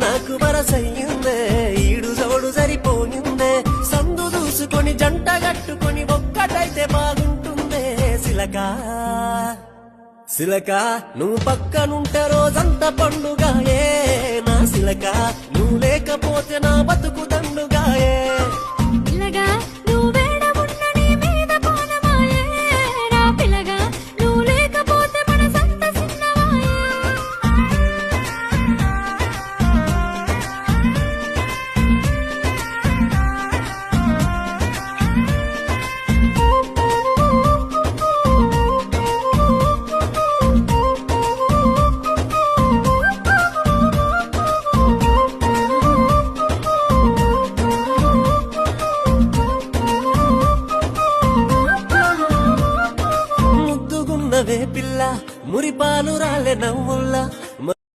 నాకు వరసయ్యిందే ఈడు జోడు సరిపోయిందే సందు దూసుకొని జంట గట్టుకొని ఒక్కటైతే బాగుంటుందే సిలక సిలక నువ్వు పక్కనుంటే రోజంతా పండుగాయే నా సిలక నువ్వు లేకపోతే నా బతుకు దండుగాయే పిల్లగా నువ్వు వేడమున్న నీ మీద పోనమాయే నా పిల్లగా నువ్వు లేకపోతే మనసంత చిన్నవాయే ముద్దుగున్నవే పిల్ల మురిపాలు రాలే నవ్వు